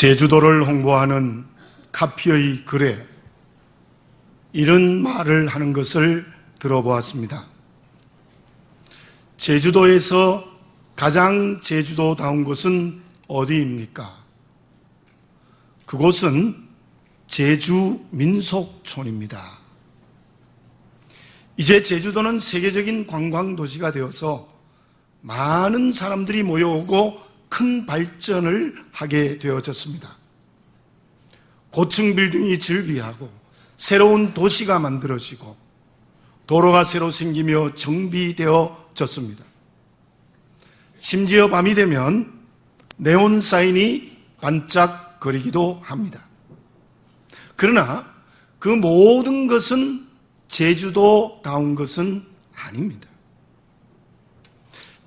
제주도를 홍보하는 카피의 글에 이런 말을 하는 것을 들어보았습니다. 제주도에서 가장 제주도다운 곳은 어디입니까? 그곳은 제주 민속촌입니다. 이제 제주도는 세계적인 관광도시가 되어서 많은 사람들이 모여오고 큰 발전을 하게 되어졌습니다. 고층 빌딩이 즐비하고 새로운 도시가 만들어지고 도로가 새로 생기며 정비되어졌습니다. 심지어 밤이 되면 네온 사인이 반짝거리기도 합니다. 그러나 그 모든 것은 제주도다운 것은 아닙니다.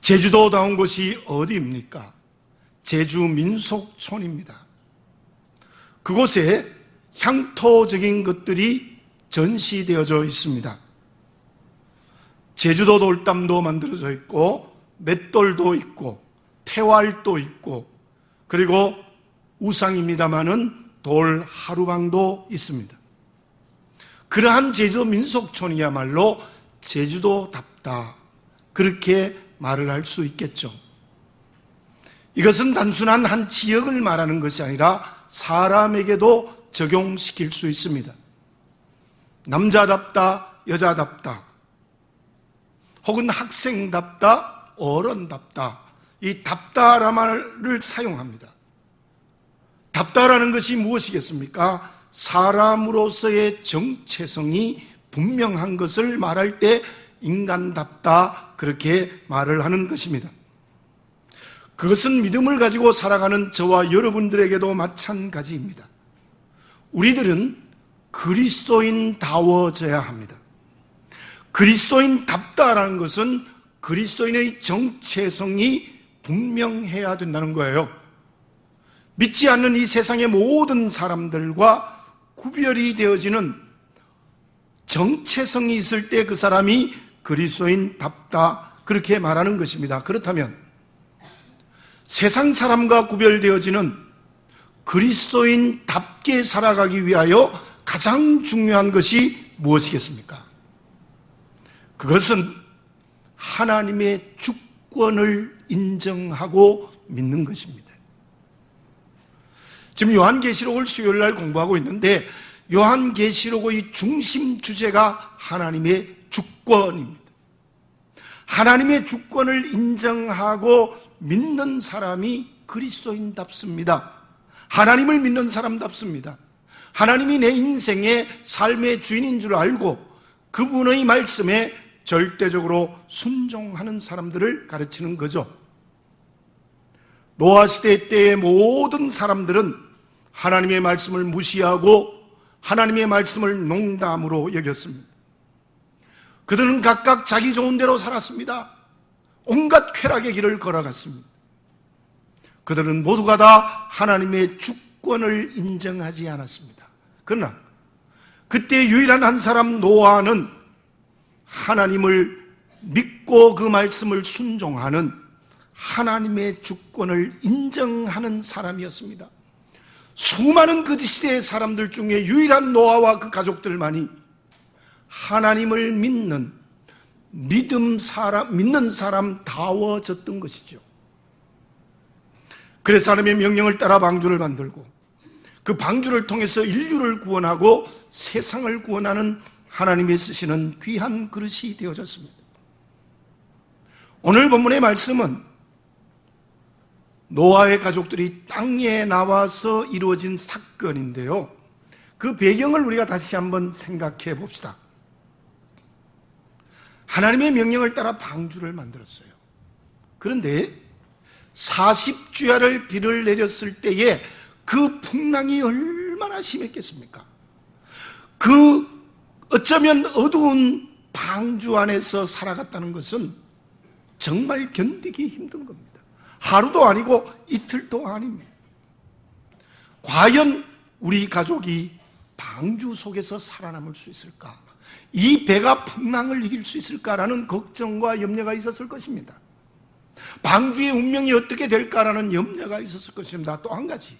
제주도다운 곳이 어디입니까? 제주 민속촌입니다. 그곳에 향토적인 것들이 전시되어져 있습니다. 제주도 돌담도 만들어져 있고 맷돌도 있고 태활도 있고 그리고 우상입니다마는 돌 하루방도 있습니다. 그러한 제주도 민속촌이야말로 제주도답다, 그렇게 말을 할 수 있겠죠. 이것은 단순한 한 지역을 말하는 것이 아니라 사람에게도 적용시킬 수 있습니다. 남자답다, 여자답다, 혹은 학생답다, 어른답다, 이 답다라는 말을 사용합니다. 답다라는 것이 무엇이겠습니까? 사람으로서의 정체성이 분명한 것을 말할 때 인간답다, 그렇게 말을 하는 것입니다. 그것은 믿음을 가지고 살아가는 저와 여러분들에게도 마찬가지입니다. 우리들은 그리스도인다워져야 합니다. 그리스도인답다라는 것은 그리스도인의 정체성이 분명해야 된다는 거예요. 믿지 않는 이 세상의 모든 사람들과 구별이 되어지는 정체성이 있을 때 그 사람이 그리스도인답다, 그렇게 말하는 것입니다. 그렇다면 세상 사람과 구별되어지는 그리스도인답게 살아가기 위하여 가장 중요한 것이 무엇이겠습니까? 그것은 하나님의 주권을 인정하고 믿는 것입니다. 지금 요한계시록을 수요일 날 공부하고 있는데 요한계시록의 중심 주제가 하나님의 주권입니다. 하나님의 주권을 인정하고 믿는 사람이 그리스도인답습니다. 하나님을 믿는 사람답습니다. 하나님이 내 인생의 삶의 주인인 줄 알고 그분의 말씀에 절대적으로 순종하는 사람들을 가르치는 거죠. 노아 시대 때의 모든 사람들은 하나님의 말씀을 무시하고 하나님의 말씀을 농담으로 여겼습니다. 그들은 각각 자기 좋은 대로 살았습니다. 온갖 쾌락의 길을 걸어갔습니다. 그들은 모두가 다 하나님의 주권을 인정하지 않았습니다. 그러나 그때 유일한 한 사람 노아는 하나님을 믿고 그 말씀을 순종하는 하나님의 주권을 인정하는 사람이었습니다. 수많은 그 시대의 사람들 중에 유일한 노아와 그 가족들만이 하나님을 믿는 믿는 사람다워졌던 것이죠. 그래서 하나님의 명령을 따라 방주를 만들고 그 방주를 통해서 인류를 구원하고 세상을 구원하는 하나님이 쓰시는 귀한 그릇이 되어졌습니다. 오늘 본문의 말씀은 노아의 가족들이 땅에 나와서 이루어진 사건인데요, 그 배경을 우리가 다시 한번 생각해 봅시다. 하나님의 명령을 따라 방주를 만들었어요. 그런데 40주야를 비를 내렸을 때에 그 풍랑이 얼마나 심했겠습니까? 그 어쩌면 어두운 방주 안에서 살아갔다는 것은 정말 견디기 힘든 겁니다. 하루도 아니고 이틀도 아닙니다. 과연 우리 가족이 방주 속에서 살아남을 수 있을까? 이 배가 풍랑을 이길 수 있을까라는 걱정과 염려가 있었을 것입니다. 방주의 운명이 어떻게 될까라는 염려가 있었을 것입니다. 또 한 가지,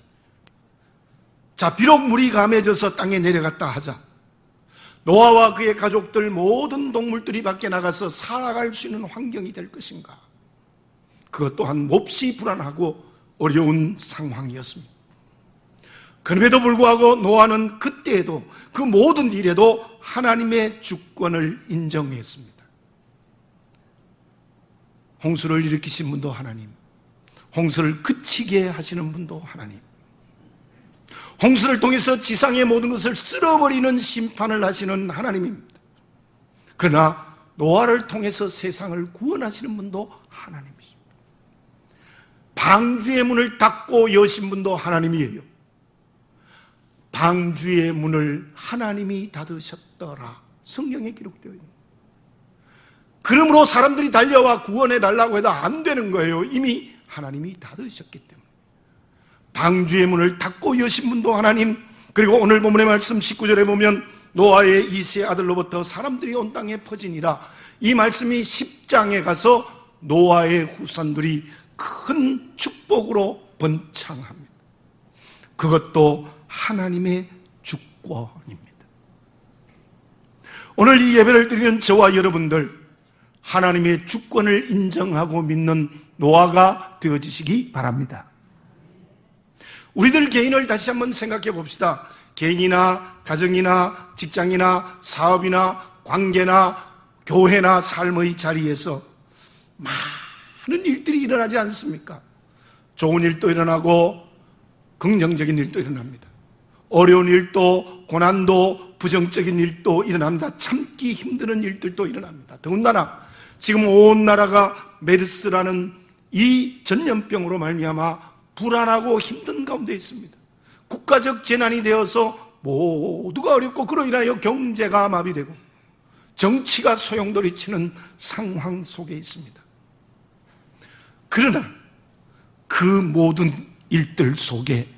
자, 비록 물이 감해져서 땅에 내려갔다 하자, 노아와 그의 가족들 모든 동물들이 밖에 나가서 살아갈 수 있는 환경이 될 것인가? 그것 또한 몹시 불안하고 어려운 상황이었습니다. 그럼에도 불구하고 노아는 그때에도 그 모든 일에도 하나님의 주권을 인정했습니다. 홍수를 일으키신 분도 하나님, 홍수를 그치게 하시는 분도 하나님, 홍수를 통해서 지상의 모든 것을 쓸어버리는 심판을 하시는 하나님입니다. 그러나 노아를 통해서 세상을 구원하시는 분도 하나님이십니다. 방주의 문을 닫고 여신 분도 하나님이에요. 방주의 문을 하나님이 닫으셨더라, 성경에 기록되어 있는. 그러므로 사람들이 달려와 구원해 달라고 해도 안 되는 거예요. 이미 하나님이 닫으셨기 때문에. 방주의 문을 닫고 여신 분도 하나님. 그리고 오늘 본문의 말씀 19절에 보면 노아의 이세 아들로부터 사람들이 온 땅에 퍼지니라, 이 말씀이 10장에 가서 노아의 후손들이 큰 축복으로 번창합니다. 그것도 하나님의 주권입니다. 오늘 이 예배를 드리는 저와 여러분들, 하나님의 주권을 인정하고 믿는 노아가 되어지시기 바랍니다. 우리들 개인을 다시 한번 생각해 봅시다. 개인이나 가정이나 직장이나 사업이나 관계나 교회나 삶의 자리에서 많은 일들이 일어나지 않습니까? 좋은 일도 일어나고 긍정적인 일도 일어납니다. 어려운 일도, 고난도, 부정적인 일도 일어납니다. 참기 힘든 일들도 일어납니다. 더군다나 지금 온 나라가 메르스라는 이 전염병으로 말미암아 불안하고 힘든 가운데 있습니다. 국가적 재난이 되어서 모두가 어렵고 그로 인하여 경제가 마비되고 정치가 소용돌이치는 상황 속에 있습니다. 그러나 그 모든 일들 속에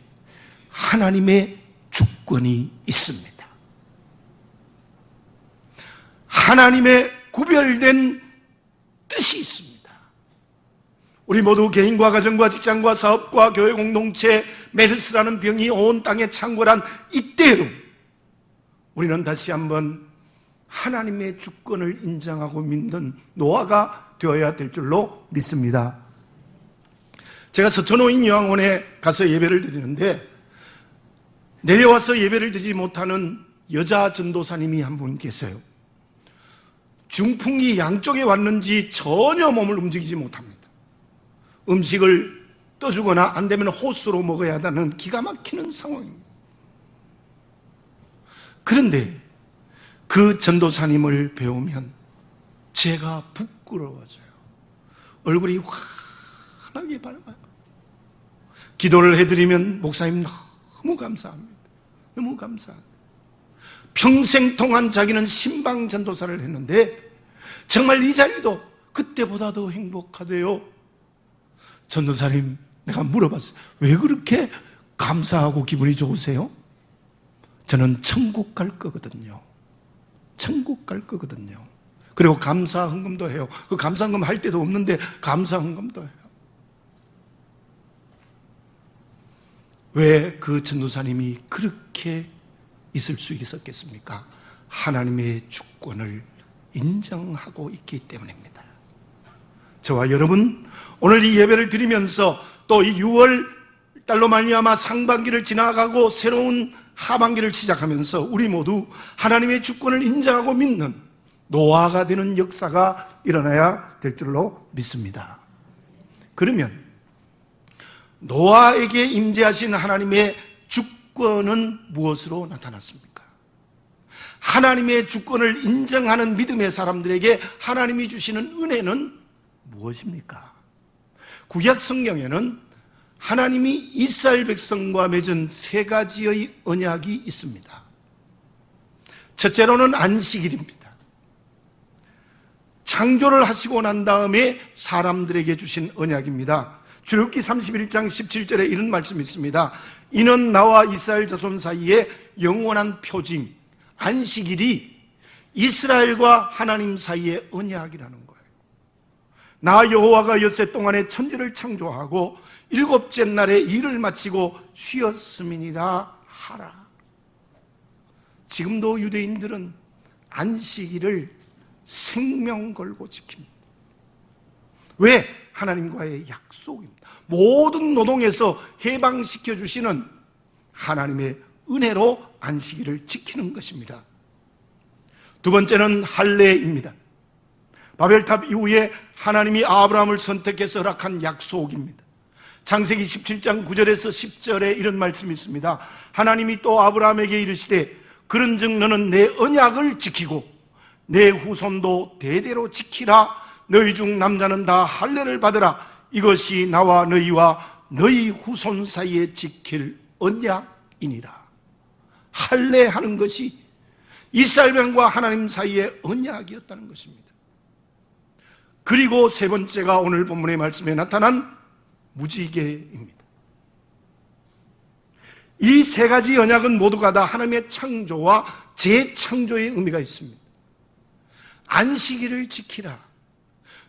하나님의 주권이 있습니다. 하나님의 구별된 뜻이 있습니다. 우리 모두 개인과 가정과 직장과 사업과 교회 공동체, 메르스라는 병이 온 땅에 창궐한 이때에도 우리는 다시 한번 하나님의 주권을 인정하고 믿는 노아가 되어야 될 줄로 믿습니다. 제가 서천호인 요양원에 가서 예배를 드리는데 내려와서 예배를 드리지 못하는 여자 전도사님이 한 분 계세요. 중풍이 양쪽에 왔는지 전혀 몸을 움직이지 못합니다. 음식을 떠주거나 안 되면 호수로 먹어야 한다는 기가 막히는 상황입니다. 그런데 그 전도사님을 배우면 제가 부끄러워져요. 얼굴이 환하게 밝아요. 기도를 해드리면 목사님 너무 감사합니다. 너무 감사합니다. 평생 동안 자기는 신방 전도사를 했는데 정말 이 자리도 그때보다 더 행복하대요. 전도사님, 내가 물어봤어요. 왜 그렇게 감사하고 기분이 좋으세요? 저는 천국 갈 거거든요. 천국 갈 거거든요. 그리고 감사 헌금도 해요. 그 감사 헌금 할 때도 없는데 감사 헌금도 해요. 왜 그 전도사님이 그렇게 있을 수 있었겠습니까? 하나님의 주권을 인정하고 있기 때문입니다. 저와 여러분, 오늘 이 예배를 드리면서 또 이 6월 달로 말미암아 상반기를 지나가고 새로운 하반기를 시작하면서 우리 모두 하나님의 주권을 인정하고 믿는 노아가 되는 역사가 일어나야 될 줄로 믿습니다. 그러면 노아에게 임재하신 하나님의 주권은 무엇으로 나타났습니까? 하나님의 주권을 인정하는 믿음의 사람들에게 하나님이 주시는 은혜는 무엇입니까? 구약 성경에는 하나님이 이스라엘 백성과 맺은 세 가지의 언약이 있습니다. 첫째로는 안식일입니다. 창조를 하시고 난 다음에 사람들에게 주신 언약입니다. 출애굽기 31장 17절에 이런 말씀이 있습니다. 이는 나와 이스라엘 자손 사이에 영원한 표징, 안식일이 이스라엘과 하나님 사이의 언약이라는 거예요. 나 여호와가 엿새 동안에 천지를 창조하고 일곱째 날에 일을 마치고 쉬었음이니라 하라. 지금도 유대인들은 안식일을 생명 걸고 지킵니다. 왜? 하나님과의 약속입니다. 모든 노동에서 해방시켜 주시는 하나님의 은혜로 안식일을 지키는 것입니다. 두 번째는 할례입니다. 바벨탑 이후에 하나님이 아브라함을 선택해서 허락한 약속입니다. 창세기 17장 9절에서 10절에 이런 말씀이 있습니다. 하나님이 또 아브라함에게 이르시되 그런즉 너는 내 언약을 지키고 내 후손도 대대로 지키라. 너희 중 남자는 다 할례를 받으라. 이것이 나와 너희와 너희 후손 사이에 지킬 언약이니라. 할례하는 것이 이스라엘과 하나님 사이의 언약이었다는 것입니다. 그리고 세 번째가 오늘 본문의 말씀에 나타난 무지개입니다. 이 세 가지 언약은 모두가 다 하나님의 창조와 재창조의 의미가 있습니다. 안식일을 지키라.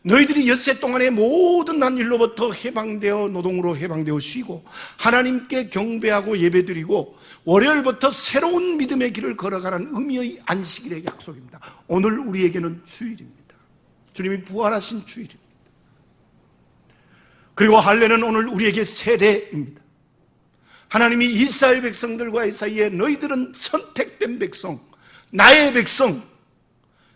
너희들이 엿새 동안의 모든 난 일로부터 해방되어 노동으로 해방되어 쉬고 하나님께 경배하고 예배드리고 월요일부터 새로운 믿음의 길을 걸어가는 의미의 안식일의 약속입니다. 오늘 우리에게는 주일입니다. 주님이 부활하신 주일입니다. 그리고 할례는 오늘 우리에게 세례입니다. 하나님이 이스라엘 백성들과의 사이에 너희들은 선택된 백성, 나의 백성,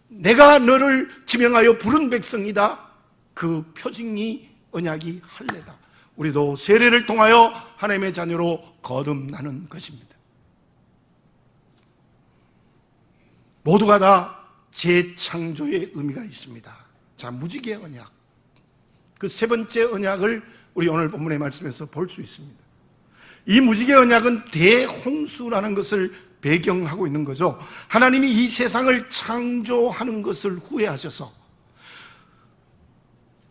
내가 너를 지명하여 부른 백성이다. 그 표징이 언약이 할례다. 우리도 세례를 통하여 하나님의 자녀로 거듭나는 것입니다. 모두가 다 재창조의 의미가 있습니다. 자, 무지개 언약. 그 세 번째 언약을 우리 오늘 본문의 말씀에서 볼 수 있습니다. 이 무지개 언약은 대홍수라는 것을 배경하고 있는 거죠. 하나님이 이 세상을 창조하는 것을 후회하셔서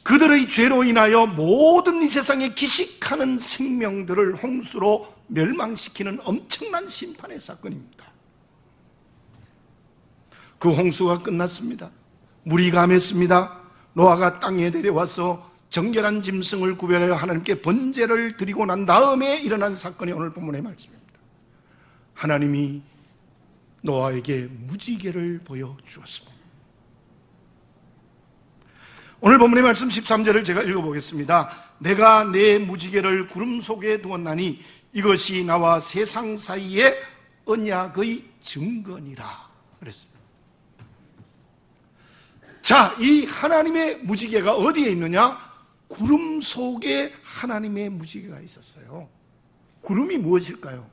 그들의 죄로 인하여 모든 이 세상에 기식하는 생명들을 홍수로 멸망시키는 엄청난 심판의 사건입니다. 그 홍수가 끝났습니다. 물이 감했습니다. 노아가 땅에 내려와서 정결한 짐승을 구별하여 하나님께 번제를 드리고 난 다음에 일어난 사건이 오늘 본문의 말씀입니다. 하나님이 노아에게 무지개를 보여주었습니다. 오늘 본문의 말씀 13절을 제가 읽어보겠습니다. 내가 내 무지개를 구름 속에 두었나니 이것이 나와 세상 사이의 언약의 증거니라 그랬습니다. 자, 이 하나님의 무지개가 어디에 있느냐? 구름 속에 하나님의 무지개가 있었어요. 구름이 무엇일까요?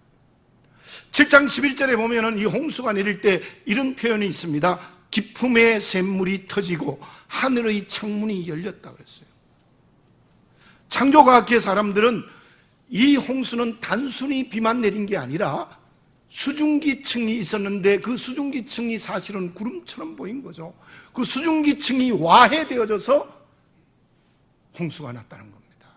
7장 11절에 보면은 이 홍수가 내릴 때 이런 표현이 있습니다. 기품의 샘물이 터지고 하늘의 창문이 열렸다 그랬어요. 창조과학계 사람들은 이 홍수는 단순히 비만 내린 게 아니라 수증기층이 있었는데 그 수증기층이 사실은 구름처럼 보인 거죠. 그 수증기층이 와해되어져서 홍수가 났다는 겁니다.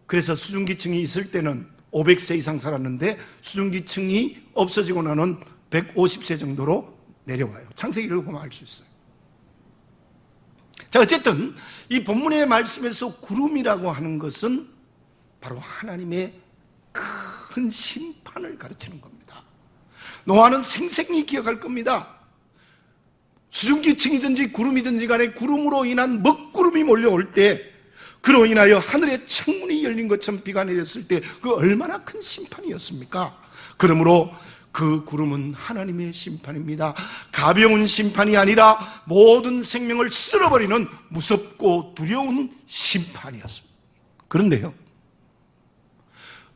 그래서 수증기층이 있을 때는 500세 이상 살았는데 수증기층이 없어지고 나는 150세 정도로 내려와요. 창세기를 보면 알 수 있어요. 자, 어쨌든 이 본문의 말씀에서 구름이라고 하는 것은 바로 하나님의 큰 심판을 가르치는 겁니다. 노아는 생생히 기억할 겁니다. 수증기층이든지 구름이든지 간에 구름으로 인한 먹구름이 몰려올 때 그로 인하여 하늘의 창문이 열린 것처럼 비가 내렸을 때 그 얼마나 큰 심판이었습니까? 그러므로 그 구름은 하나님의 심판입니다. 가벼운 심판이 아니라 모든 생명을 쓸어버리는 무섭고 두려운 심판이었습니다. 그런데요,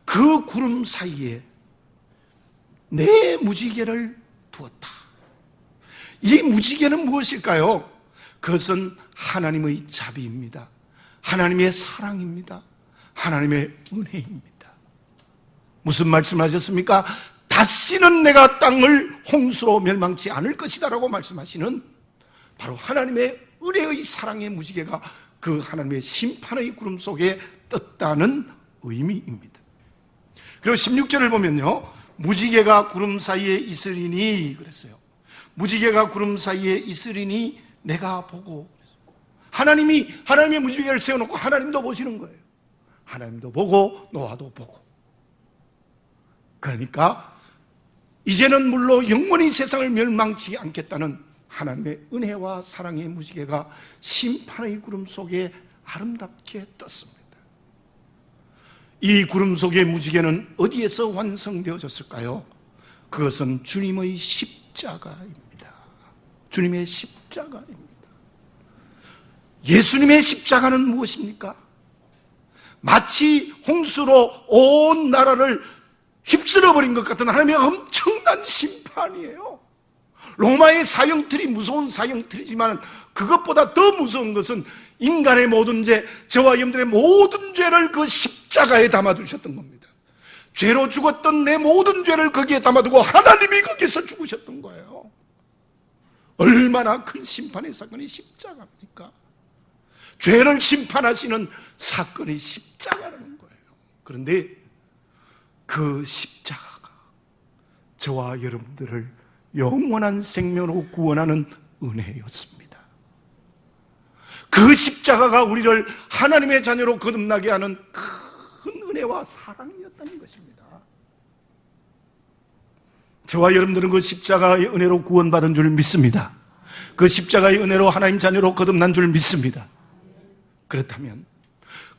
그 구름 사이에 내 무지개를 두었다. 이 무지개는 무엇일까요? 그것은 하나님의 자비입니다. 하나님의 사랑입니다. 하나님의 은혜입니다. 무슨 말씀하셨습니까? 다시는 내가 땅을 홍수로 멸망치 않을 것이다 라고 말씀하시는 바로 하나님의 은혜의 사랑의 무지개가 그 하나님의 심판의 구름 속에 떴다는 의미입니다. 그리고 16절을 보면요, 무지개가 구름 사이에 있으리니 그랬어요. 무지개가 구름 사이에 있으리니 내가 보고. 하나님이 하나님의 무지개를 세워놓고 하나님도 보시는 거예요. 하나님도 보고 노아도 보고. 그러니까 이제는 물론 영원히 세상을 멸망치 않겠다는 하나님의 은혜와 사랑의 무지개가 심판의 구름 속에 아름답게 떴습니다. 이 구름 속의 무지개는 어디에서 완성되어졌을까요? 그것은 주님의 십자가입니다. 주님의 십자가입니다. 예수님의 십자가는 무엇입니까? 마치 홍수로 온 나라를 휩쓸어버린 것 같은 하나님의 엄청난 심판이에요. 로마의 사형틀이 무서운 사형틀이지만 그것보다 더 무서운 것은 인간의 모든 죄, 저와 여러분들의 모든 죄를 그 십자가에 담아두셨던 겁니다. 죄로 죽었던 내 모든 죄를 거기에 담아두고 하나님이 거기서 죽으셨던 거예요. 얼마나 큰 심판의 사건이 십자가입니까? 죄를 심판하시는 사건이 십자가라는 거예요. 그런데 그 십자가가 저와 여러분들을 영원한 생명으로 구원하는 은혜였습니다. 그 십자가가 우리를 하나님의 자녀로 거듭나게 하는 큰 은혜와 사랑이었다는 것입니다. 저와 여러분들은 그 십자가의 은혜로 구원받은 줄 믿습니다. 그 십자가의 은혜로 하나님 자녀로 거듭난 줄 믿습니다. 그렇다면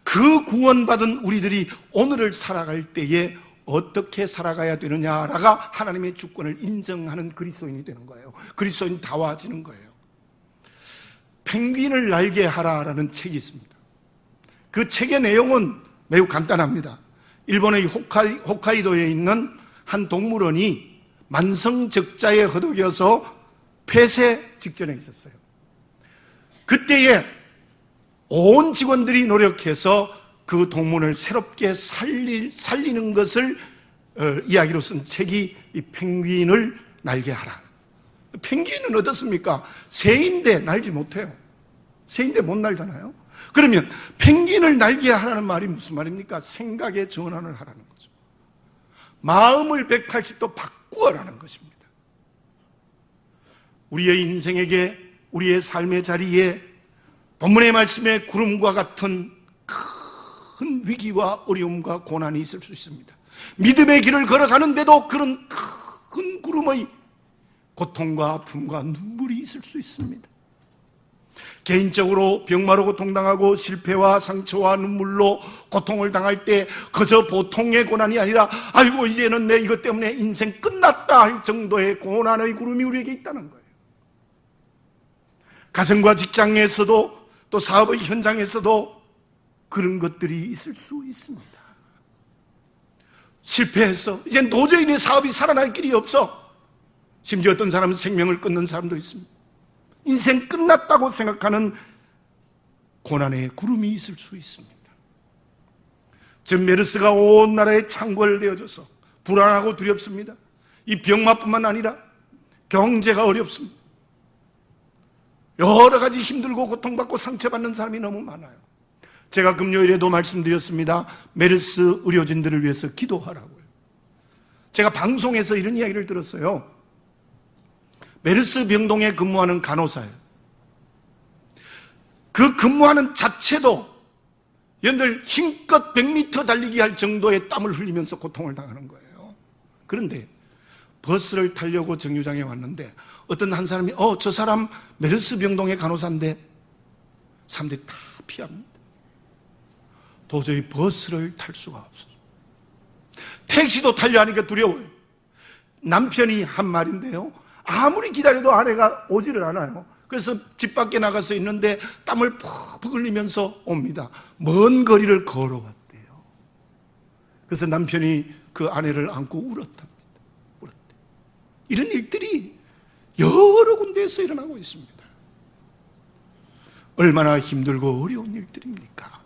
그 구원받은 우리들이 오늘을 살아갈 때에 어떻게 살아가야 되느냐라가 하나님의 주권을 인정하는 그리스도인이 되는 거예요. 그리스도인 다워지는 거예요. 펭귄을 날게 하라라는 책이 있습니다. 그 책의 내용은 매우 간단합니다. 일본의 홋카이도에 있는 한 동물원이 만성적자에 허덕여서 폐쇄 직전에 있었어요. 그때에 온 직원들이 노력해서 그 동물을 새롭게 살리는 것을 이야기로 쓴 책이 이 펭귄을 날게 하라. 펭귄은 어떻습니까? 새인데 날지 못해요. 새인데 못 날잖아요. 그러면 펭귄을 날게 하라는 말이 무슨 말입니까? 생각의 전환을 하라는 거죠. 마음을 180도 바꾸어라는 것입니다. 우리의 인생에게, 우리의 삶의 자리에 본문의 말씀에 구름과 같은 큰 위기와 어려움과 고난이 있을 수 있습니다. 믿음의 길을 걸어가는데도 그런 큰 구름의 고통과 아픔과 눈물이 있을 수 있습니다. 개인적으로 병마로 고통당하고 실패와 상처와 눈물로 고통을 당할 때 그저 보통의 고난이 아니라 아이고 이제는 내 이것 때문에 인생 끝났다 할 정도의 고난의 구름이 우리에게 있다는 거예요. 가정과 직장에서도 또 사업의 현장에서도 그런 것들이 있을 수 있습니다. 실패해서 이젠 도저히 내 사업이 살아날 길이 없어. 심지어 어떤 사람은 생명을 끊는 사람도 있습니다. 인생 끝났다고 생각하는 고난의 구름이 있을 수 있습니다. 지금 메르스가 온 나라에 창궐되어져서 불안하고 두렵습니다. 이 병마뿐만 아니라 경제가 어렵습니다. 여러 가지 힘들고 고통받고 상처받는 사람이 너무 많아요. 제가 금요일에도 말씀드렸습니다. 메르스 의료진들을 위해서 기도하라고요. 제가 방송에서 이런 이야기를 들었어요. 메르스 병동에 근무하는 간호사예요. 그 근무하는 자체도 여러분들 힘껏 100m 달리기 할 정도의 땀을 흘리면서 고통을 당하는 거예요. 그런데 버스를 타려고 정류장에 왔는데 어떤 한 사람이 저 사람 메르스 병동의 간호사인데 사람들이 다 피합니다. 도저히 버스를 탈 수가 없어요. 택시도 타려 하니까 두려워요. 남편이 한 말인데요, 아무리 기다려도 아내가 오지를 않아요. 그래서 집 밖에 나가서 있는데 땀을 푹푹 흘리면서 옵니다. 먼 거리를 걸어왔대요. 그래서 남편이 그 아내를 안고 울었답니다. 울었대. 이런 일들이 여러 군데에서 일어나고 있습니다. 얼마나 힘들고 어려운 일들입니까?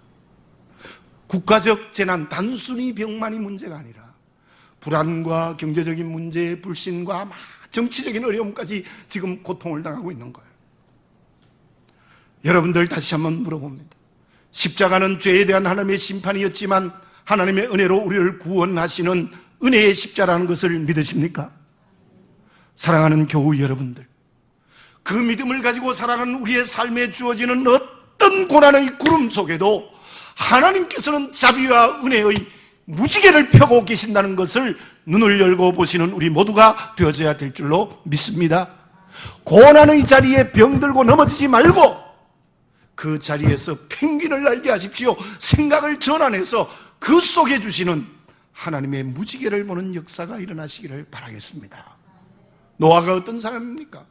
국가적 재난, 단순히 병만이 문제가 아니라 불안과 경제적인 문제, 불신과 정치적인 어려움까지 지금 고통을 당하고 있는 거예요. 여러분들 다시 한번 물어봅니다. 십자가는 죄에 대한 하나님의 심판이었지만 하나님의 은혜로 우리를 구원하시는 은혜의 십자라는 것을 믿으십니까? 사랑하는 교우 여러분들, 그 믿음을 가지고 살아가는 우리의 삶에 주어지는 어떤 고난의 구름 속에도 하나님께서는 자비와 은혜의 무지개를 펴고 계신다는 것을 눈을 열고 보시는 우리 모두가 되어져야 될 줄로 믿습니다. 고난의 자리에 병들고 넘어지지 말고 그 자리에서 펭귄을 날게 하십시오. 생각을 전환해서 그 속에 주시는 하나님의 무지개를 보는 역사가 일어나시기를 바라겠습니다. 노아가 어떤 사람입니까?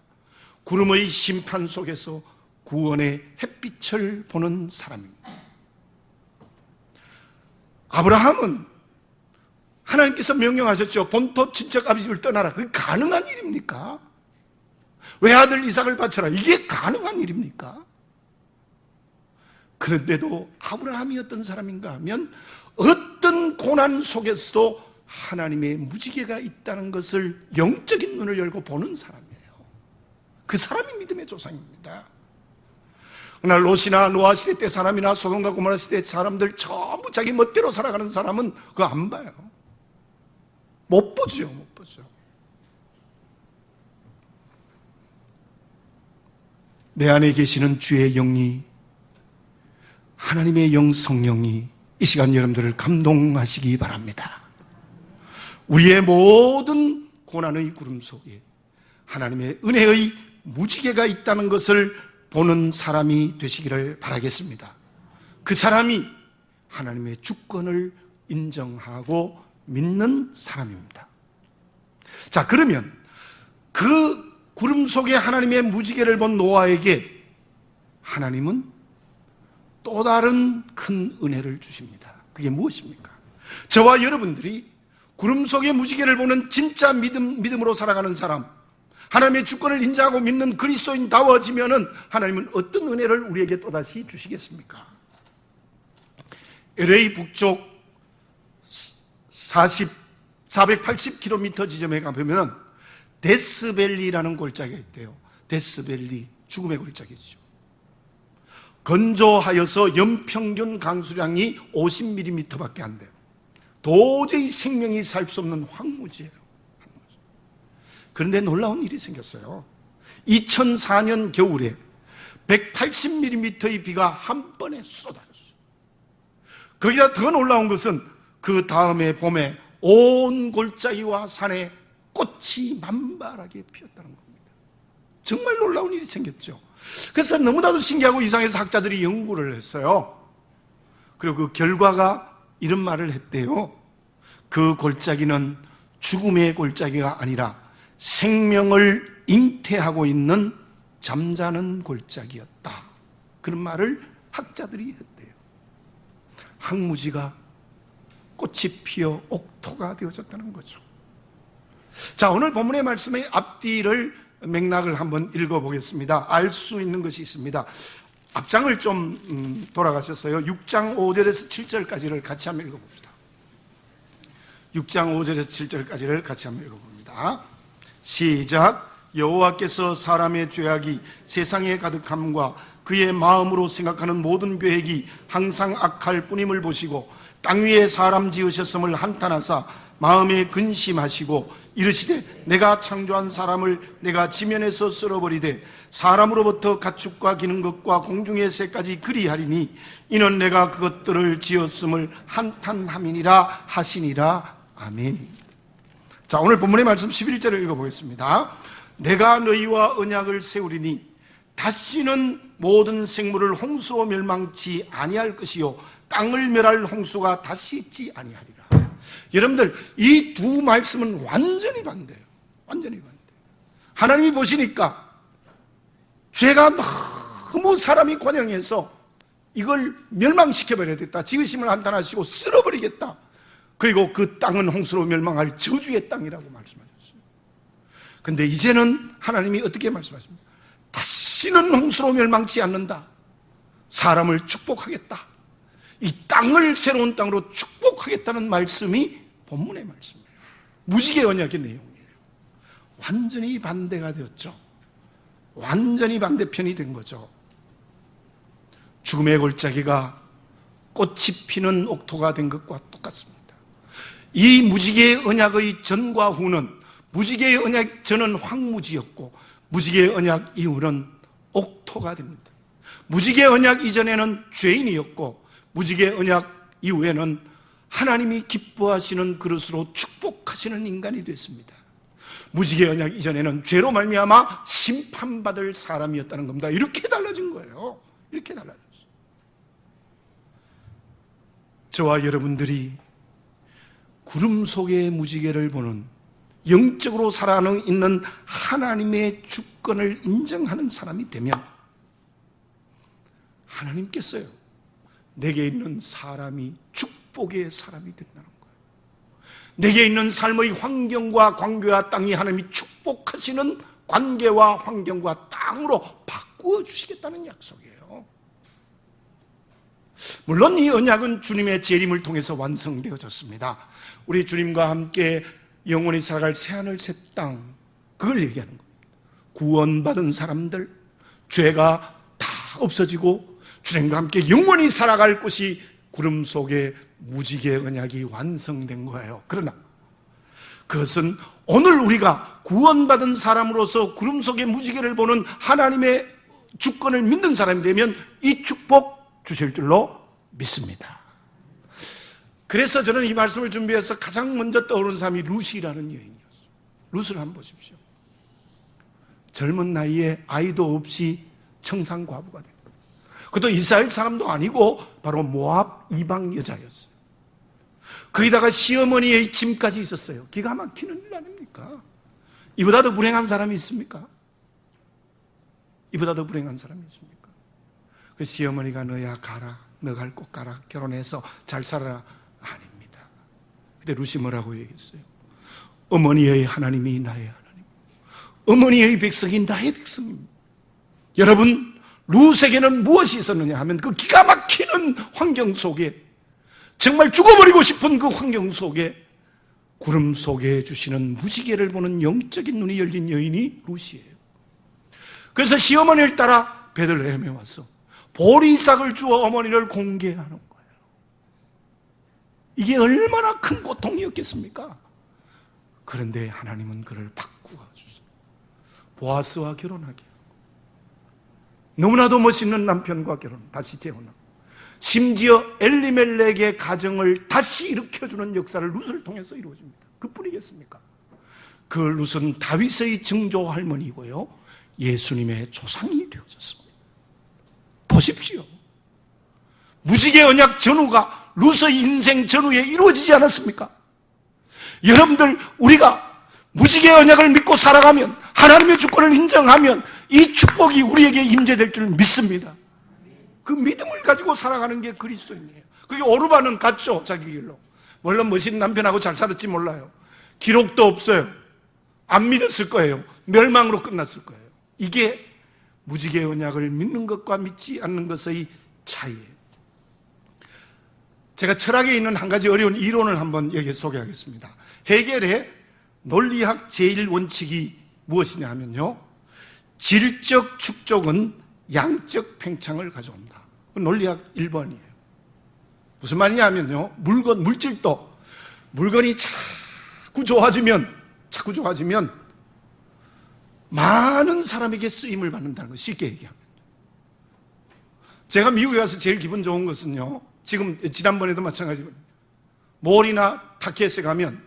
구름의 심판 속에서 구원의 햇빛을 보는 사람입니다. 아브라함은 하나님께서 명령하셨죠. 본토 친척 아비 집을 떠나라. 그게 가능한 일입니까? 외아들 이삭을 바쳐라. 이게 가능한 일입니까? 그런데도 아브라함이 어떤 사람인가 하면 어떤 고난 속에서도 하나님의 무지개가 있다는 것을 영적인 눈을 열고 보는 사람이에요. 그 사람이 믿음의 조상입니다. 그러나 롯이나 노아 시대 때 사람이나 소돔과 고모라 시대 사람들 전부 자기 멋대로 살아가는 사람은 그거 안 봐요. 못 보죠. 못 보죠. 내 안에 계시는 주의 영이, 하나님의 영 성령이 이 시간 여러분들을 감동하시기 바랍니다. 우리의 모든 고난의 구름 속에 하나님의 은혜의 무지개가 있다는 것을 보는 사람이 되시기를 바라겠습니다. 그 사람이 하나님의 주권을 인정하고 믿는 사람입니다. 자, 그러면 그 구름 속에 하나님의 무지개를 본 노아에게 하나님은 또 다른 큰 은혜를 주십니다. 그게 무엇입니까? 저와 여러분들이 구름 속에 무지개를 보는 진짜 믿음으로 살아가는 사람, 하나님의 주권을 인정하고 믿는 그리스도인다워지면은 하나님은 어떤 은혜를 우리에게 또다시 주시겠습니까? LA 북쪽 480km 지점에 가보면 데스밸리라는 골짜기가 있대요. 데스밸리, 죽음의 골짜기죠. 건조하여서 연평균 강수량이 50mm밖에 안 돼요. 도저히 생명이 살 수 없는 황무지예요. 그런데 놀라운 일이 생겼어요. 2004년 겨울에 180mm의 비가 한 번에 쏟아졌어요. 거기다 더 놀라운 것은 그 다음에 봄에 온 골짜기와 산에 꽃이 만발하게 피었다는 겁니다. 정말 놀라운 일이 생겼죠. 그래서 너무나도 신기하고 이상해서 학자들이 연구를 했어요. 그리고 그 결과가 이런 말을 했대요. 그 골짜기는 죽음의 골짜기가 아니라 생명을 잉태하고 있는 잠자는 골짜기였다. 그런 말을 학자들이 했대요. 항무지가 꽃이 피어 옥토가 되어졌다는 거죠. 자, 오늘 본문의 말씀의 앞뒤를 맥락을 한번 읽어보겠습니다. 알 수 있는 것이 있습니다. 앞장을 좀 돌아가셨어요. 6장 5절에서 7절까지를 같이 한번 읽어봅시다. 6장 5절에서 7절까지를 같이 한번 읽어봅니다. 시작. 여호와께서 사람의 죄악이 세상에 가득함과 그의 마음으로 생각하는 모든 계획이 항상 악할 뿐임을 보시고 땅 위에 사람 지으셨음을 한탄하사 마음에 근심하시고 이르시되 내가 창조한 사람을 내가 지면에서 쓸어버리되 사람으로부터 가축과 기는 것과 공중의 새까지 그리하리니 이는 내가 그것들을 지었음을 한탄함이니라 하시니라. 아멘. 자, 오늘 본문의 말씀 11절을 읽어보겠습니다. 내가 너희와 언약을 세우리니 다시는 모든 생물을 홍수로 멸망치 아니할 것이요 땅을 멸할 홍수가 다시 있지 아니하리라. 여러분들, 이 두 말씀은 완전히 반대예요. 완전히 반대. 하나님이 보시니까 죄가 너무 사람이 관영해서 이걸 멸망시켜버려야 겠다. 지으심을 한탄하시고 쓸어버리겠다. 그리고 그 땅은 홍수로 멸망할 저주의 땅이라고 말씀하셨어요. 그런데 이제는 하나님이 어떻게 말씀하십니까? 다시는 홍수로 멸망치 않는다. 사람을 축복하겠다. 이 땅을 새로운 땅으로 축복하겠다는 말씀이 본문의 말씀이에요. 무지개 언약의 내용이에요. 완전히 반대가 되었죠. 완전히 반대편이 된 거죠. 죽음의 골짜기가 꽃이 피는 옥토가 된 것과 똑같습니다. 이 무지개의 언약의 전과 후는, 무지개의 언약 전은 황무지였고 무지개의 언약 이후는 옥토가 됩니다. 무지개의 언약 이전에는 죄인이었고 무지개의 언약 이후에는 하나님이 기뻐하시는 그릇으로 축복하시는 인간이 됐습니다. 무지개 언약 이전에는 죄로 말미암아 심판받을 사람이었다는 겁니다. 이렇게 달라진 거예요. 이렇게 달라졌어요. 저와 여러분들이 구름 속의 무지개를 보는, 영적으로 살아있는 하나님의 주권을 인정하는 사람이 되면 하나님께서요, 내게 있는 사람이 축복의 사람이 된다는 거예요. 내게 있는 삶의 환경과 관계와 땅이 하나님이 축복하시는 관계와 환경과 땅으로 바꾸어 주시겠다는 약속이에요. 물론 이 언약은 주님의 재림을 통해서 완성되어졌습니다. 우리 주님과 함께 영원히 살아갈 새하늘 새 땅, 그걸 얘기하는 겁니다. 구원받은 사람들, 죄가 다 없어지고 주님과 함께 영원히 살아갈 곳이 구름 속에 무지개 언약이 완성된 거예요. 그러나 그것은 오늘 우리가 구원받은 사람으로서 구름 속의 무지개를 보는 하나님의 주권을 믿는 사람이 되면 이 축복 주실 줄로 믿습니다. 그래서 저는 이 말씀을 준비해서 가장 먼저 떠오른 사람이 룻이라는 여인이었어요. 룻을 한번 보십시오. 젊은 나이에 아이도 없이 청산과부가 된 거예요. 그것도 이스라엘 사람도 아니고 바로 모압 이방 여자였어요. 거기다가 시어머니의 짐까지 있었어요. 기가 막히는 일 아닙니까? 이보다 더 불행한 사람이 있습니까? 이보다 더 불행한 사람이 있습니까? 그 시어머니가 너야 가라, 너 갈 곳 가라, 결혼해서 잘 살아라. 아닙니다. 그때 룻이 뭐라고 얘기했어요? 어머니의 하나님이 나의 하나님, 어머니의 백성이 나의 백성입니다. 여러분, 룻에게는 무엇이 있었느냐 하면 그 기가 막히는 환경 속에, 정말 죽어버리고 싶은 그 환경 속에 구름 속에 주시는 무지개를 보는 영적인 눈이 열린 여인이 룻이에요. 그래서 시어머니를 따라 베들레헴에 와서 보리싹을 주어 어머니를 공개하는 거예요. 이게 얼마나 큰 고통이었겠습니까? 그런데 하나님은 그를 바꾸어 주셨어요. 보아스와 결혼하게 하고, 너무나도 멋있는 남편과 결혼, 다시 재혼하고, 심지어 엘리멜렉의 가정을 다시 일으켜주는 역사를 룻을 통해서 이루어집니다. 그뿐이겠습니까? 그 룻은 다윗의 증조 할머니고요, 예수님의 조상이 되어졌습니다. 보십시오. 무지개 언약 전후가 룻의 인생 전후에 이루어지지 않았습니까? 여러분들, 우리가 무지개 언약을 믿고 살아가면, 하나님의 주권을 인정하면 이 축복이 우리에게 임재될 줄 믿습니다. 그 믿음을 가지고 살아가는 게 그리스도인이에요. 그게 오르반은 갔죠, 자기 길로. 물론 멋있는 남편하고 잘 살았지 몰라요. 기록도 없어요. 안 믿었을 거예요. 멸망으로 끝났을 거예요. 이게 무지개 언약을 믿는 것과 믿지 않는 것의 차이예요. 제가 철학에 있는 한 가지 어려운 이론을 한번 여기 소개하겠습니다. 헤겔의 논리학 제1원칙이 무엇이냐 하면요, 질적 축적은 양적 팽창을 가져온다. 논리학 1번이에요. 무슨 말이냐 하면요, 물질도 물건이 자꾸 좋아지면 많은 사람에게 쓰임을 받는다는 거, 쉽게 얘기하면. 제가 미국에 가서 제일 기분 좋은 것은요, 지난번에도 마찬가지거든요. 몰이나 타켓에 가면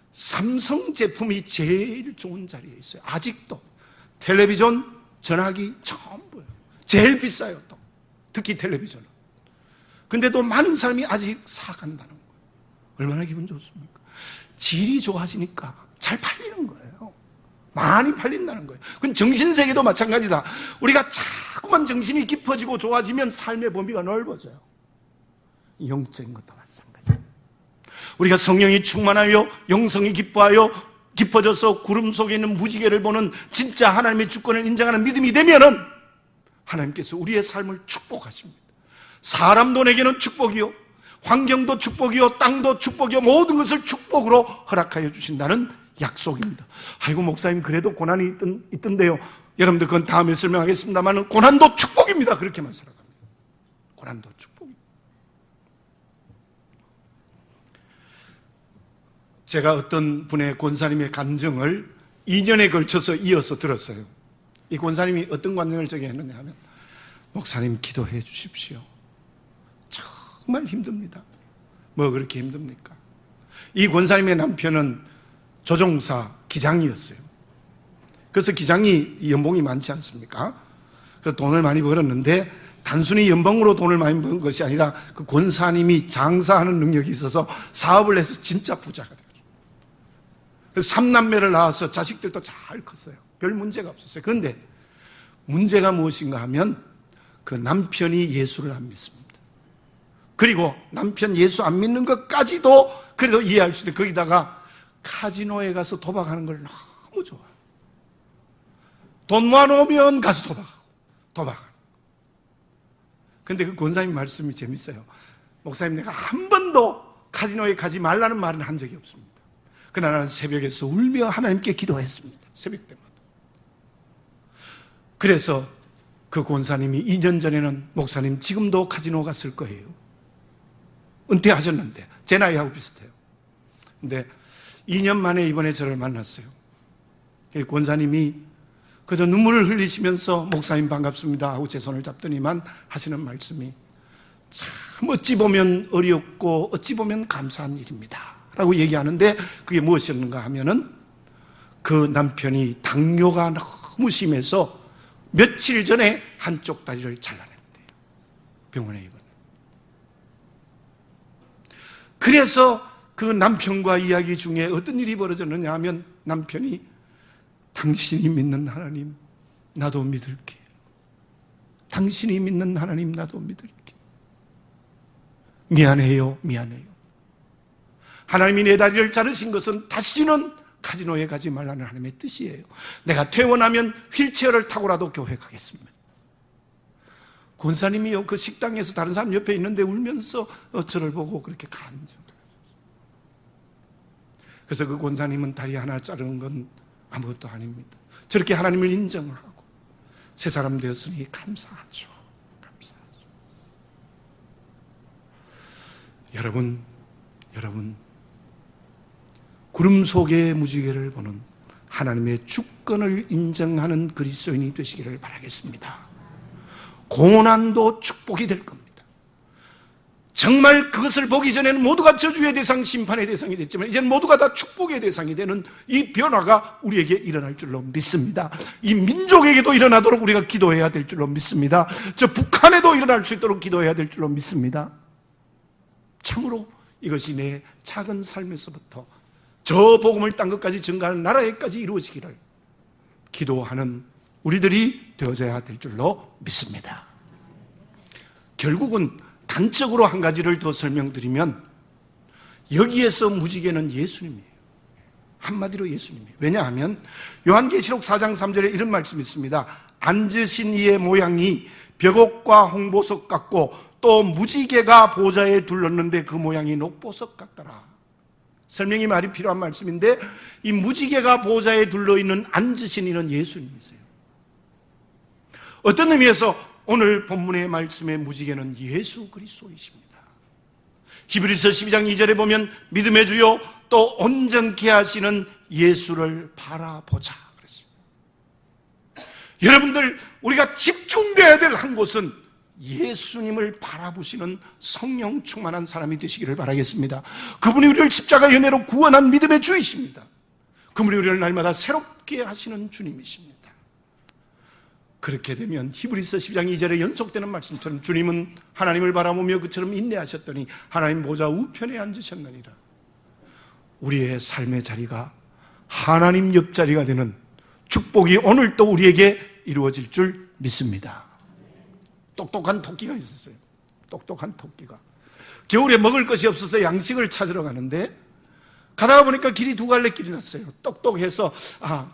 삼성 제품이 제일 좋은 자리에 있어요. 아직도. 텔레비전, 전화기 전부요. 제일 비싸요, 또. 특히 텔레비전은. 근데도 많은 사람이 아직 사간다는 거예요. 얼마나 기분 좋습니까? 질이 좋아지니까 잘 팔리는 거예요. 많이 팔린다는 거예요. 그건 정신세계도 마찬가지다. 우리가 자꾸만 정신이 깊어지고 좋아지면 삶의 범위가 넓어져요. 영적인 것도 마찬가지예요. 우리가 성령이 충만하여 영성이 깊어져서 구름 속에 있는 무지개를 보는 진짜 하나님의 주권을 인정하는 믿음이 되면은 하나님께서 우리의 삶을 축복하십니다. 사람도 내게는 축복이요, 환경도 축복이요, 땅도 축복이요, 모든 것을 축복으로 허락하여 주신다는 약속입니다. 아이고 목사님, 그래도 고난이 있던데요. 여러분들 그건 다음에 설명하겠습니다만 고난도 축복입니다. 그렇게만 살아갑니다. 고난도 축복입니다. 제가 어떤 분의 권사님의 간증을 2년에 걸쳐서 이어서 들었어요. 이 권사님이 어떤 간증을 저기 했느냐 하면, 목사님 기도해 주십시오. 정말 힘듭니다. 뭐 그렇게 힘듭니까? 이 권사님의 남편은 조종사 기장이었어요. 그래서 기장이 연봉이 많지 않습니까? 그래서 돈을 많이 벌었는데 단순히 연봉으로 돈을 많이 버는 것이 아니라 그 권사님이 장사하는 능력이 있어서 사업을 해서 진짜 부자가 돼요. 그래서 3남매를 낳아서 자식들도 잘 컸어요. 별 문제가 없었어요. 그런데 문제가 무엇인가 하면 그 남편이 예수를 안 믿습니다. 그리고 남편 예수 안 믿는 것까지도 그래도 이해할 수 있는데 거기다가 카지노에 가서 도박하는 걸 너무 좋아해요. 돈 모아놓으면 가서 도박하고. 근데 그 권사님 말씀이 재밌어요. 목사님, 내가 한 번도 카지노에 가지 말라는 말은 한 적이 없습니다. 그러나 나는 새벽에서 울며 하나님께 기도했습니다. 새벽 때마다. 그래서 그 권사님이 2년 전에는 목사님 지금도 카지노 갔을 거예요. 은퇴하셨는데 제 나이하고 비슷해요. 근데 2년 만에 이번에 저를 만났어요. 권사님이 그저 눈물을 흘리시면서 목사님 반갑습니다 하고 제 손을 잡더니만 하시는 말씀이 참 어찌 보면 어렵고 어찌 보면 감사한 일입니다 라고 얘기하는데 그게 무엇이었는가 하면은 그 남편이 당뇨가 너무 심해서 며칠 전에 한쪽 다리를 잘라냈대요. 병원에 입원. 그래서 그 남편과 이야기 중에 어떤 일이 벌어졌느냐 하면 남편이 당신이 믿는 하나님 나도 믿을게. 당신이 믿는 하나님 나도 믿을게. 미안해요. 하나님이 내 다리를 자르신 것은 다시는 카지노에 가지 말라는 하나님의 뜻이에요. 내가 퇴원하면 휠체어를 타고라도 교회 가겠습니다. 권사님이요 그 식당에서 다른 사람 옆에 있는데 울면서 저를 보고 그렇게 간증. 그래서 그 권사님은 다리 하나 자르는 건 아무것도 아닙니다. 저렇게 하나님을 인정하고 새 사람 되었으니 감사하죠. 여러분 구름 속의 무지개를 보는 하나님의 주권을 인정하는 그리스도인이 되시기를 바라겠습니다. 고난도 축복이 될 겁니다. 정말 그것을 보기 전에는 모두가 저주의 대상, 심판의 대상이 됐지만 이제는 모두가 다 축복의 대상이 되는 이 변화가 우리에게 일어날 줄로 믿습니다. 이 민족에게도 일어나도록 우리가 기도해야 될 줄로 믿습니다. 저 북한에도 일어날 수 있도록 기도해야 될 줄로 믿습니다. 참으로 이것이 내 작은 삶에서부터 저 복음을 땅 끝까지 증가하는 나라에까지 이루어지기를 기도하는 우리들이 되어져야 될 줄로 믿습니다. 결국은 단적으로 한 가지를 더 설명드리면 여기에서 무지개는 예수님이에요. 한마디로 예수님이에요. 왜냐하면 요한계시록 4장 3절에 이런 말씀이 있습니다. 앉으신 이의 모양이 벽옥과 홍보석 같고 또 무지개가 보좌에 둘렀는데 그 모양이 녹보석 같더라. 설명이 말이 필요한 말씀인데 이 무지개가 보좌에 둘러있는 앉으신 이는 예수님이세요. 어떤 의미에서 오늘 본문의 말씀의 무지개는 예수 그리스도이십니다. 히브리서 12장 2절에 보면 믿음의 주요 또 온전케 하시는 예수를 바라보자 그랬어요. 여러분들 우리가 집중되어야 될 한 곳은 예수님을 바라보시는 성령 충만한 사람이 되시기를 바라겠습니다. 그분이 우리를 십자가 연애로 구원한 믿음의 주이십니다. 그분이 우리를 날마다 새롭게 하시는 주님이십니다. 그렇게 되면 히브리서 12장 2절에 연속되는 말씀처럼 주님은 하나님을 바라보며 그처럼 인내하셨더니 하나님 보좌 우편에 앉으셨느니라. 우리의 삶의 자리가 하나님 옆자리가 되는 축복이 오늘 또 우리에게 이루어질 줄 믿습니다. 똑똑한 토끼가 있었어요. 똑똑한 토끼가 겨울에 먹을 것이 없어서 양식을 찾으러 가는데 가다가 보니까 길이 두 갈래 길이 났어요. 똑똑해서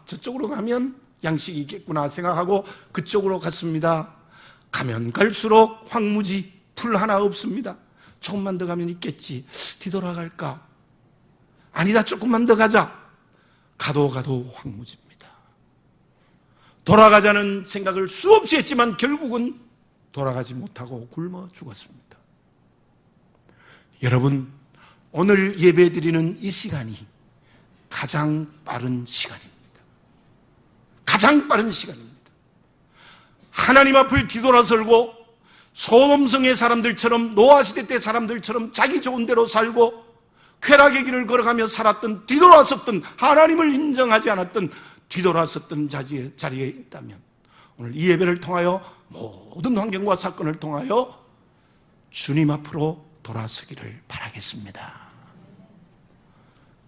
저쪽으로 가면 양식이 있겠구나 생각하고 그쪽으로 갔습니다. 가면 갈수록 황무지, 풀 하나 없습니다. 조금만 더 가면 있겠지. 뒤돌아갈까? 아니다, 조금만 더 가자. 가도 황무지입니다. 돌아가자는 생각을 수없이 했지만 결국은 돌아가지 못하고 굶어 죽었습니다. 여러분, 오늘 예배드리는 이 시간이 가장 빠른 시간입니다. 가장 빠른 시간입니다. 하나님 앞을 뒤돌아설고 소돔성의 사람들처럼, 노아 시대 때 사람들처럼 자기 좋은 대로 살고 쾌락의 길을 걸어가며 살았던, 뒤돌아섰던, 하나님을 인정하지 않았던 뒤돌아섰던 자리에 있다면 오늘 이 예배를 통하여 모든 환경과 사건을 통하여 주님 앞으로 돌아서기를 바라겠습니다.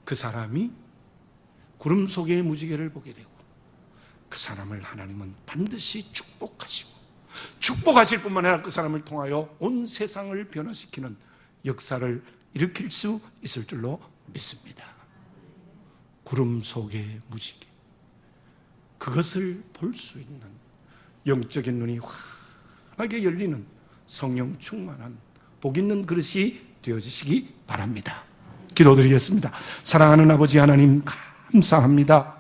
그 사람이 구름 속의 무지개를 보게 되고 그 사람을 하나님은 반드시 축복하시고 축복하실 뿐만 아니라 그 사람을 통하여 온 세상을 변화시키는 역사를 일으킬 수 있을 줄로 믿습니다. 구름 속의 무지개, 그것을 볼 수 있는 영적인 눈이 환하게 열리는 성령 충만한 복 있는 그릇이 되어지시기 바랍니다. 기도드리겠습니다. 사랑하는 아버지 하나님, 감사합니다.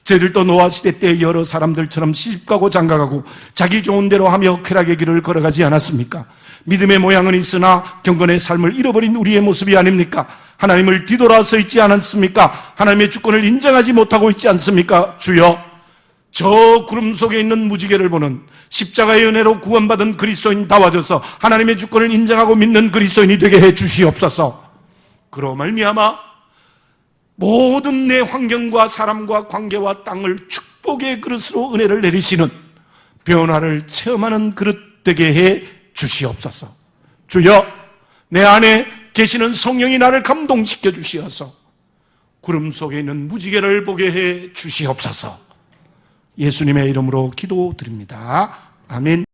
저희들도 노아 시대 때 여러 사람들처럼 시집가고 장가가고 자기 좋은 대로 하며 쾌락의 길을 걸어가지 않았습니까? 믿음의 모양은 있으나 경건의 삶을 잃어버린 우리의 모습이 아닙니까? 하나님을 뒤돌아서 있지 않았습니까? 하나님의 주권을 인정하지 못하고 있지 않습니까? 주여, 저 구름 속에 있는 무지개를 보는 십자가의 은혜로 구원받은 그리스도인 다워져서 하나님의 주권을 인정하고 믿는 그리스도인이 되게 해 주시옵소서. 그로 말미암아 모든 내 환경과 사람과 관계와 땅을 축복의 그릇으로 은혜를 내리시는 변화를 체험하는 그릇 되게 해 주시옵소서. 주여, 내 안에 계시는 성령이 나를 감동시켜 주시어서 구름 속에 있는 무지개를 보게 해 주시옵소서. 예수님의 이름으로 기도드립니다. 아멘.